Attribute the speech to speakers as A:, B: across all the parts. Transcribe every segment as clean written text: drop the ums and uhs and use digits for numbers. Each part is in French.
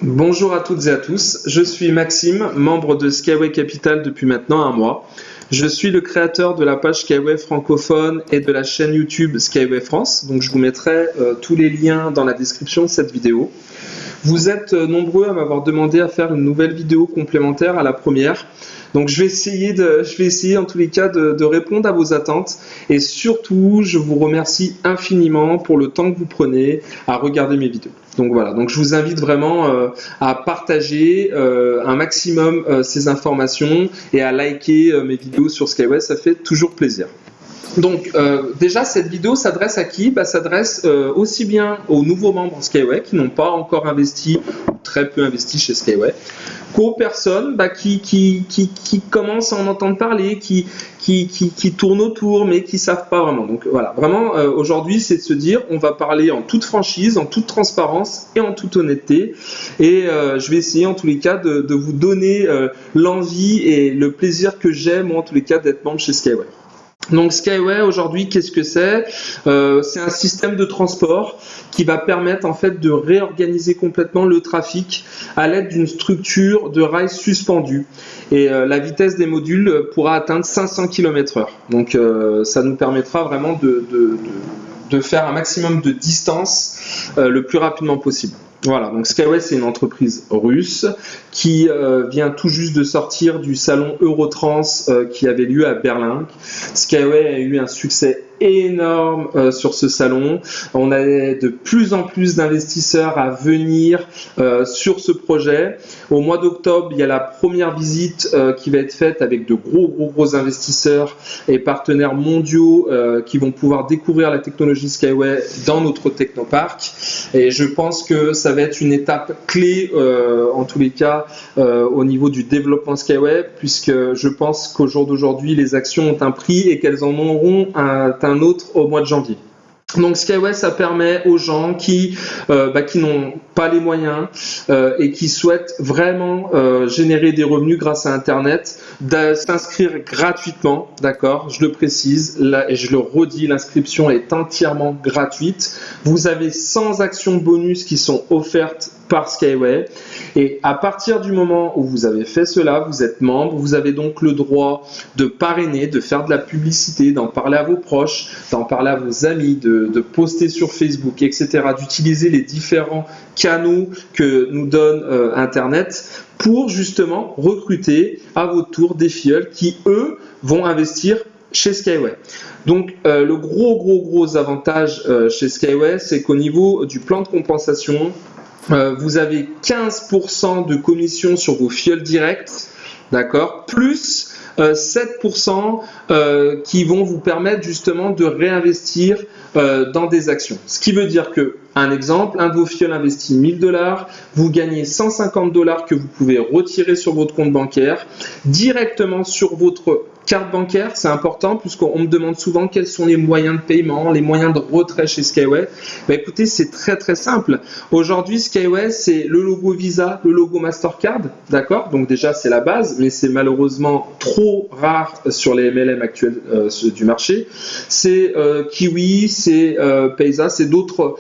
A: Bonjour à toutes et à tous, je suis Maxime, membre de Skyway Capital depuis maintenant un mois. Je suis le créateur de la page Skyway francophone et de la chaîne YouTube Skyway France, donc je vous mettrai tous les liens dans la description de cette vidéo. Vous êtes nombreux à m'avoir demandé à faire une nouvelle vidéo complémentaire à la première. Donc je vais essayer en tous les cas de répondre à vos attentes et surtout je vous remercie infiniment pour le temps que vous prenez à regarder mes vidéos. Donc voilà, donc je vous invite vraiment à partager un maximum ces informations et à liker mes vidéos sur Skyway, ça fait toujours plaisir. Donc déjà cette vidéo s'adresse à qui? S'adresse aussi bien aux nouveaux membres Skyway qui n'ont pas encore investi ou très peu investi chez Skyway, qu'aux personnes qui commencent à en entendre parler, qui tournent autour mais qui savent pas vraiment. Donc voilà, vraiment aujourd'hui c'est de se dire on va parler en toute franchise, en toute transparence et en toute honnêteté et je vais essayer en tous les cas de vous donner l'envie et le plaisir que j'ai moi en tous les cas d'être membre chez Skyway. Donc Skyway aujourd'hui, qu'est-ce que c'est? C'est un système de transport qui va permettre en fait de réorganiser complètement le trafic à l'aide d'une structure de rails suspendus. Et la vitesse des modules pourra atteindre 500 km/h. Donc ça nous permettra vraiment de faire un maximum de distance le plus rapidement possible. Voilà, donc Skyway c'est une entreprise russe qui vient tout juste de sortir du salon Eurotrans qui avait lieu à Berlin. Skyway a eu un succès énorme sur ce salon. On a de plus en plus d'investisseurs à venir sur ce projet. Au mois d'octobre, il y a la première visite qui va être faite avec de gros investisseurs et partenaires mondiaux qui vont pouvoir découvrir la technologie Skyway dans notre technoparc. Et je pense que ça va être une étape clé en tous les cas au niveau du développement Skyway, puisque je pense qu'au jour d'aujourd'hui, les actions ont un prix et qu'elles en auront un autre au mois de janvier. Donc Skyway, ça permet aux gens qui n'ont pas les moyens et qui souhaitent vraiment générer des revenus grâce à Internet, de s'inscrire gratuitement, d'accord? Je le précise, là, et je le redis, l'inscription est entièrement gratuite. Vous avez 100 actions bonus qui sont offertes par Skyway et à partir du moment où vous avez fait cela, vous êtes membre, vous avez donc le droit de parrainer, de faire de la publicité, d'en parler à vos proches, d'en parler à vos amis, de poster sur Facebook, etc., d'utiliser les différents canaux que nous donne Internet pour justement recruter à votre tour des filleuls qui, eux, vont investir chez Skyway. Donc le gros avantage chez Skyway, c'est qu'au niveau du plan de compensation, vous avez 15% de commission sur vos filleuls directs, d'accord, plus 7% qui vont vous permettre justement de réinvestir dans des actions. Ce qui veut dire que, un exemple, un de vos filleuls investit $1000, vous gagnez $150 que vous pouvez retirer sur votre compte bancaire directement sur votre carte bancaire. C'est important puisqu'on me demande souvent quels sont les moyens de paiement, les moyens de retrait chez Skyway. Écoutez, c'est très simple. Aujourd'hui, Skyway, c'est le logo Visa, le logo Mastercard, d'accord? Donc déjà, c'est la base, mais c'est malheureusement trop rare sur les MLM actuels du marché. C'est Kiwi, c'est Payza, c'est d'autres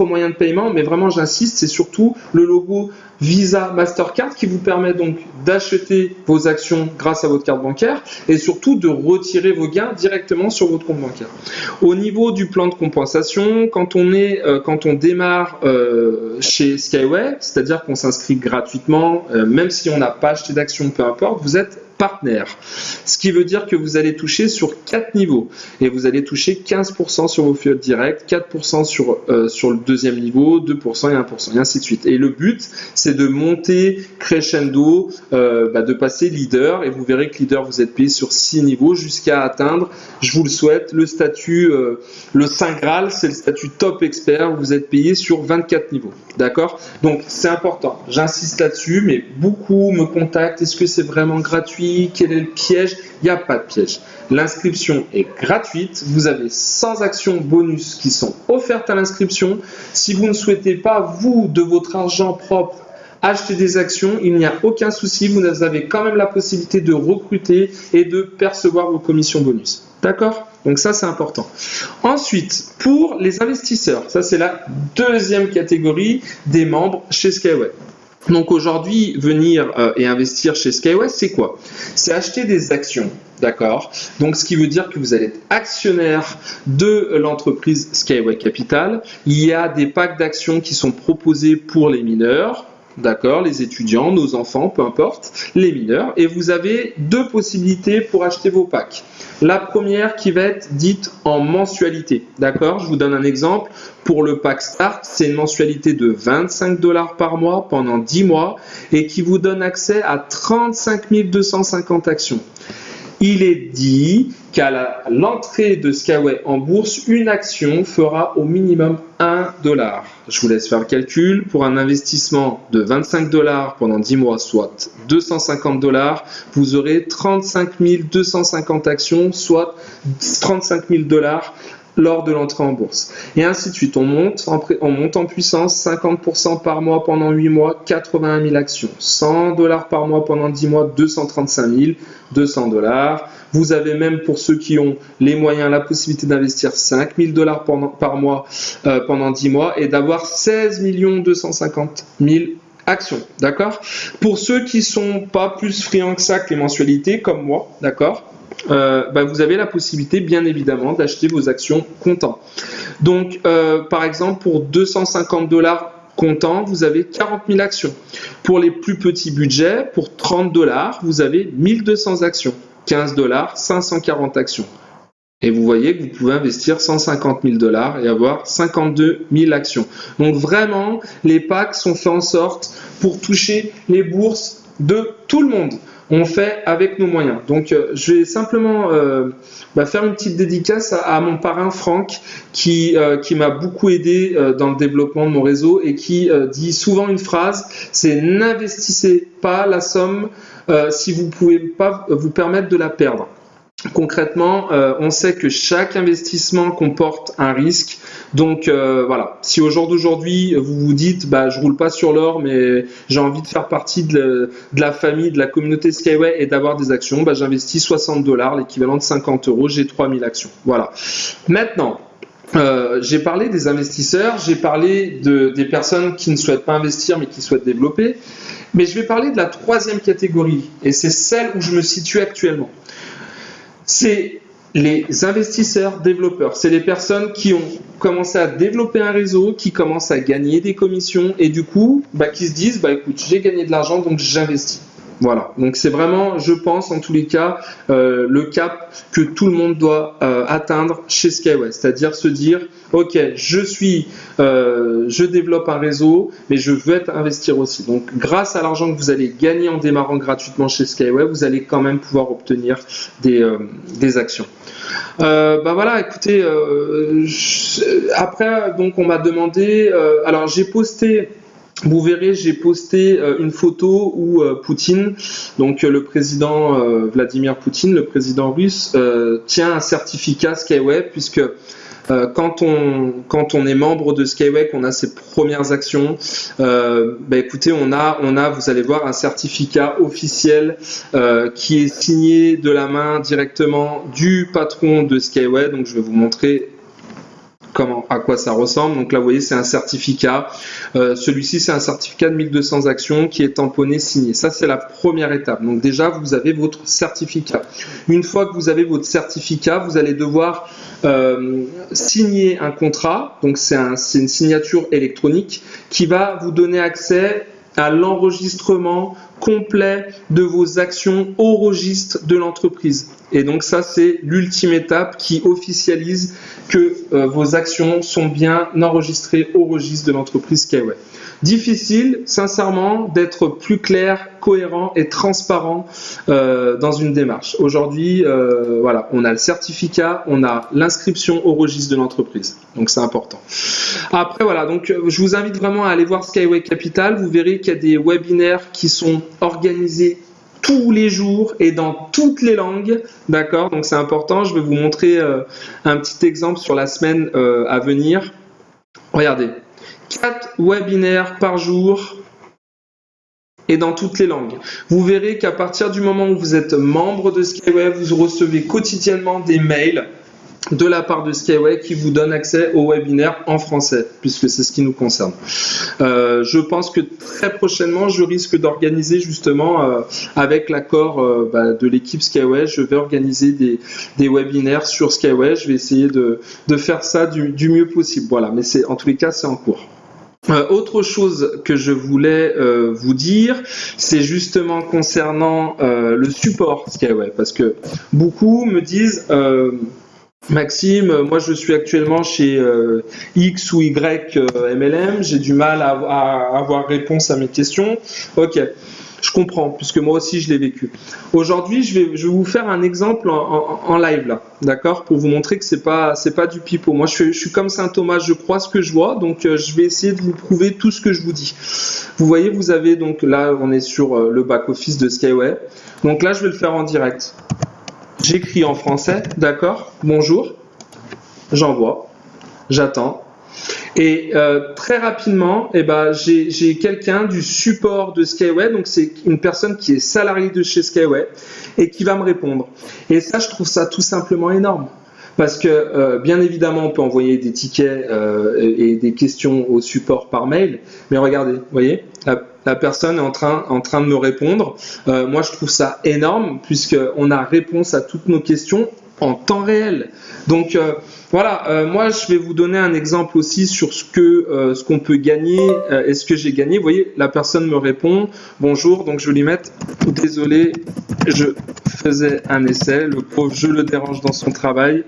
A: moyens de paiement, mais vraiment, j'insiste, c'est surtout le logo Visa Mastercard qui vous permet donc d'acheter vos actions grâce à votre carte bancaire et surtout de retirer vos gains directement sur votre compte bancaire. Au niveau du plan de compensation, quand on démarre chez Skyway, c'est-à-dire qu'on s'inscrit gratuitement, même si on n'a pas acheté d'actions, peu importe, vous êtes partenaire. Ce qui veut dire que vous allez toucher sur 4 niveaux et vous allez toucher 15% sur vos filleuls directs, 4% sur le deuxième niveau, 2% et 1% et ainsi de suite. Et le but, c'est de monter crescendo, de passer leader et vous verrez que leader, vous êtes payé sur 6 niveaux jusqu'à atteindre, je vous le souhaite, le statut, le Saint Graal, c'est le statut top expert où vous êtes payé sur 24 niveaux. D'accord? Donc c'est important, j'insiste là-dessus, mais beaucoup me contactent, est-ce que c'est vraiment gratuit? Quel est le piège? Il n'y a pas de piège. L'inscription est gratuite. Vous avez 100 actions bonus qui sont offertes à l'inscription. Si vous ne souhaitez pas, vous, de votre argent propre, acheter des actions, il n'y a aucun souci. Vous avez quand même la possibilité de recruter et de percevoir vos commissions bonus. D'accord? Donc ça, c'est important. Ensuite, pour les investisseurs, ça c'est la deuxième catégorie des membres chez Skyway. Donc aujourd'hui, venir et investir chez Skyway, c'est quoi? C'est acheter des actions, d'accord? Donc ce qui veut dire que vous allez être actionnaire de l'entreprise Skyway Capital. Il y a des packs d'actions qui sont proposés pour les mineurs, d'accord? Les étudiants, nos enfants, peu importe, les mineurs. Et vous avez deux possibilités pour acheter vos packs. La première qui va être dite en mensualité, d'accord? Je vous donne un exemple. Pour le pack Start, c'est une mensualité de 25 $ par mois pendant 10 mois et qui vous donne accès à 35 250 actions. Il est dit qu'à l'entrée de Skyway en bourse, une action fera au minimum 1 $. Je vous laisse faire le calcul. Pour un investissement de 25 $ pendant 10 mois, soit 250 $, vous aurez 35 250 actions, soit 35 000 $ lors de l'entrée en bourse. Et ainsi de suite, on monte en puissance, 50% par mois pendant 8 mois, 81 000 actions. 100 $ par mois pendant 10 mois, 235 000, 200 $. Vous avez même, pour ceux qui ont les moyens, la possibilité d'investir 5 000 $ par mois pendant 10 mois et d'avoir 16 250 000 actions, d'accord? Pour ceux qui sont pas plus friands que ça que les mensualités, comme moi, d'accord? Vous avez la possibilité, bien évidemment, d'acheter vos actions comptant. Donc, par exemple, pour 250 $ comptant, vous avez 40 000 actions. Pour les plus petits budgets, pour 30 $, vous avez 1200 actions. 15 $, 540 actions. Et vous voyez que vous pouvez investir 150 000 $ et avoir 52 000 actions. Donc vraiment, les packs sont faits en sorte pour toucher les bourses de tout le monde. On fait avec nos moyens. Donc, je vais simplement faire une petite dédicace à mon parrain Franck qui m'a beaucoup aidé dans le développement de mon réseau et qui dit souvent une phrase, c'est: n'investissez pas la somme si vous ne pouvez pas vous permettre de la perdre. Concrètement, on sait que chaque investissement comporte un risque. Donc voilà, si au jour d'aujourd'hui vous vous dites je roule pas sur l'or mais j'ai envie de faire partie de la famille, de la communauté Skyway et d'avoir des actions, j'investis 60 $, l'équivalent de 50 €, j'ai 3000 actions. Voilà. Maintenant, j'ai parlé des investisseurs, j'ai parlé des personnes qui ne souhaitent pas investir mais qui souhaitent développer, mais je vais parler de la troisième catégorie et c'est celle où je me situe actuellement. C'est les investisseurs développeurs, c'est les personnes qui ont commencé à développer un réseau, qui commencent à gagner des commissions et du coup, qui se disent, écoute, j'ai gagné de l'argent donc j'investis. Voilà, donc c'est vraiment, je pense en tous les cas, le cap que tout le monde doit atteindre chez Skyway, c'est-à-dire se dire, ok, je développe un réseau, mais je veux investir aussi. Donc grâce à l'argent que vous allez gagner en démarrant gratuitement chez Skyway, vous allez quand même pouvoir obtenir des actions. Voilà, écoutez, après donc on m'a demandé, alors j'ai posté. Vous verrez, j'ai posté une photo où Poutine, donc le président Vladimir Poutine, le président russe, tient un certificat Skyway puisque quand on est membre de Skyway, qu'on a ses premières actions, écoutez, on a, vous allez voir, un certificat officiel qui est signé de la main directement du patron de Skyway. Donc je vais vous montrer à quoi ça ressemble. Donc là, vous voyez, c'est un certificat. Celui-ci, c'est un certificat de 1200 actions qui est tamponné, signé. Ça, c'est la première étape. Donc déjà, vous avez votre certificat. Une fois que vous avez votre certificat, vous allez devoir signer un contrat. Donc c'est une signature électronique qui va vous donner accès à l'enregistrement complet de vos actions au registre de l'entreprise. Et donc ça, c'est l'ultime étape qui officialise que vos actions sont bien enregistrées au registre de l'entreprise Skyway. Difficile, sincèrement, d'être plus clair, cohérent et transparent dans une démarche. Aujourd'hui, voilà, on a le certificat, on a l'inscription au registre de l'entreprise. Donc c'est important. Après, voilà, donc je vous invite vraiment à aller voir Skyway Capital. Vous verrez qu'il y a des webinaires qui sont organisés tous les jours et dans toutes les langues, d'accord? Donc c'est important. Je vais vous montrer un petit exemple sur la semaine à venir. Regardez, 4 webinaires par jour et dans toutes les langues. Vous verrez qu'à partir du moment où vous êtes membre de Skyway, vous recevez quotidiennement des mails de la part de Skyway qui vous donne accès au webinaire en français, puisque c'est ce qui nous concerne. Je pense que très prochainement, je risque d'organiser justement, avec l'accord de l'équipe Skyway, je vais organiser des webinaires sur Skyway. Je vais essayer de faire ça du mieux possible. Voilà, mais en tous les cas, c'est en cours. Autre chose que je voulais vous dire, c'est justement concernant le support Skyway, parce que beaucoup me disent Maxime, moi je suis actuellement chez X ou Y MLM, j'ai du mal à avoir réponse à mes questions. Ok, je comprends, puisque moi aussi je l'ai vécu. Aujourd'hui, je vais vous faire un exemple en live là, d'accord, pour vous montrer que c'est pas du pipeau. Moi je suis comme Saint Thomas, je crois ce que je vois, donc je vais essayer de vous prouver tout ce que je vous dis. Vous voyez, vous avez donc là, on est sur le back office de Skyway. Donc là, je vais le faire en direct. J'écris en français, d'accord, bonjour, j'envoie, j'attends. Et très rapidement, j'ai quelqu'un du support de Skyway, donc c'est une personne qui est salariée de chez Skyway et qui va me répondre. Et ça, je trouve ça tout simplement énorme. Parce que bien évidemment, on peut envoyer des tickets et des questions au support par mail, mais regardez, vous voyez, la personne est en train de me répondre. Moi, je trouve ça énorme puisqu'on a réponse à toutes nos questions en temps réel. Donc voilà, moi je vais vous donner un exemple aussi sur ce qu'on peut gagner et ce que j'ai gagné. Vous voyez, la personne me répond bonjour, donc je vais lui mettre désolé, je faisais un essai, le pauvre, je le dérange dans son travail,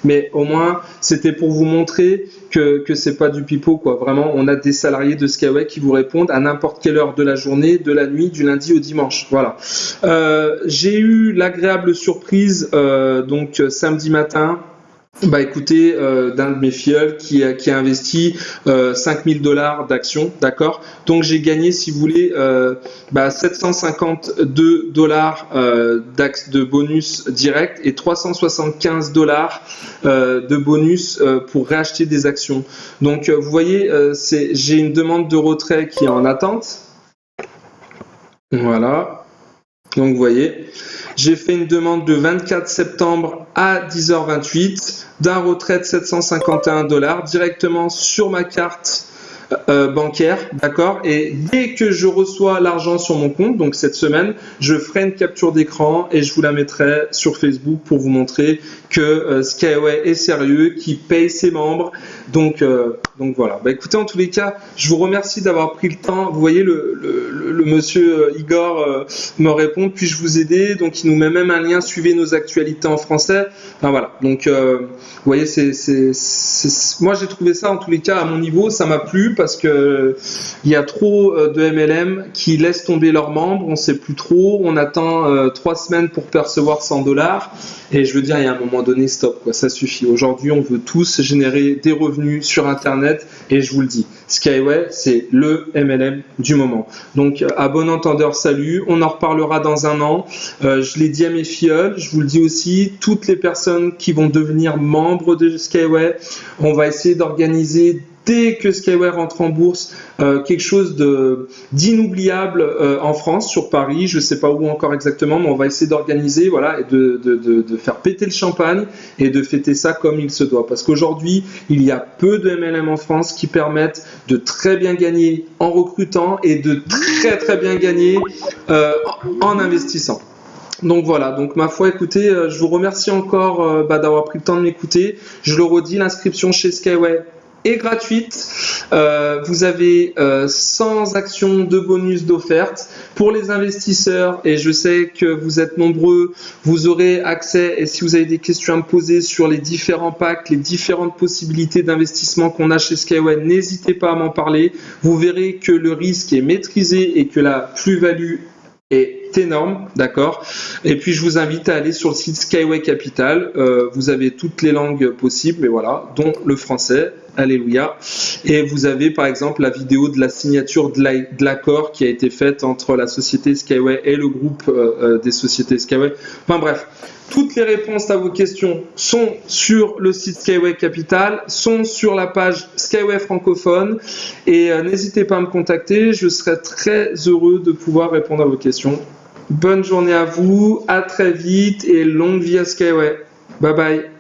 A: mais au moins c'était pour vous montrer que c'est pas du pipeau, quoi. Vraiment, on a des salariés de Skyway qui vous répondent à n'importe quelle heure de la journée, de la nuit, du lundi au dimanche. Voilà. J'ai eu l'agréable surprise donc samedi matin. Écoutez, d'un de mes filleuls qui a investi $5 000 d'actions, d'accord. Donc j'ai gagné, si vous voulez, $752 de bonus direct et $375 de bonus pour réacheter des actions. Donc vous voyez, j'ai une demande de retrait qui est en attente. Voilà. Donc vous voyez, j'ai fait une demande de 24 septembre à 10h28 d'un retrait de $751 directement sur ma carte bancaire, d'accord. Et dès que je reçois l'argent sur mon compte, donc cette semaine, je ferai une capture d'écran et je vous la mettrai sur Facebook pour vous montrer que Skyway est sérieux, qui paye ses membres. Donc voilà. Écoutez, en tous les cas, je vous remercie d'avoir pris le temps. Vous voyez, le monsieur Igor me répond, puis-je vous aider? Donc il nous met même un lien, suivez nos actualités en français. Enfin voilà. Donc vous voyez, moi j'ai trouvé ça en tous les cas à mon niveau, ça m'a plu parce que il y a trop de MLM qui laissent tomber leurs membres, on sait plus trop, on attend 3 semaines pour percevoir $100 et je veux dire, il y a un moment donné, stop, quoi, ça suffit. Aujourd'hui, on veut tous générer des revenus sur Internet et je vous le dis, Skyway, c'est le MLM du moment. Donc, à bon entendeur, salut. On en reparlera dans un an. Je l'ai dit à mes filleuls, je vous le dis aussi, toutes les personnes qui vont devenir membres de Skyway, on va essayer d'organiser dès que Skyway rentre en bourse, quelque chose d'inoubliable en France, sur Paris, je ne sais pas où encore exactement, mais on va essayer d'organiser, voilà, et de faire péter le champagne et de fêter ça comme il se doit. Parce qu'aujourd'hui, il y a peu de MLM en France qui permettent de très bien gagner en recrutant et de très très bien gagner en investissant. Donc voilà, donc ma foi, écoutez, je vous remercie encore d'avoir pris le temps de m'écouter. Je le redis, l'inscription chez Skyway est gratuite. Vous avez 100 actions de bonus d'offerte pour les investisseurs et je sais que vous êtes nombreux. Vous aurez accès, et si vous avez des questions à me poser sur les différents packs, les différentes possibilités d'investissement qu'on a chez Skyway, n'hésitez pas à m'en parler. Vous verrez que le risque est maîtrisé et que la plus-value est énorme, d'accord. Et puis je vous invite à aller sur le site Skyway Capital. Vous avez toutes les langues possibles, mais voilà, dont le français. Alléluia. Et vous avez par exemple la vidéo de la signature de l'accord qui a été faite entre la société Skyway et le groupe des sociétés Skyway. Enfin bref, toutes les réponses à vos questions sont sur le site Skyway Capital, sont sur la page Skyway francophone et n'hésitez pas à me contacter, je serai très heureux de pouvoir répondre à vos questions. Bonne journée à vous, à très vite et longue vie à Skyway. Bye bye.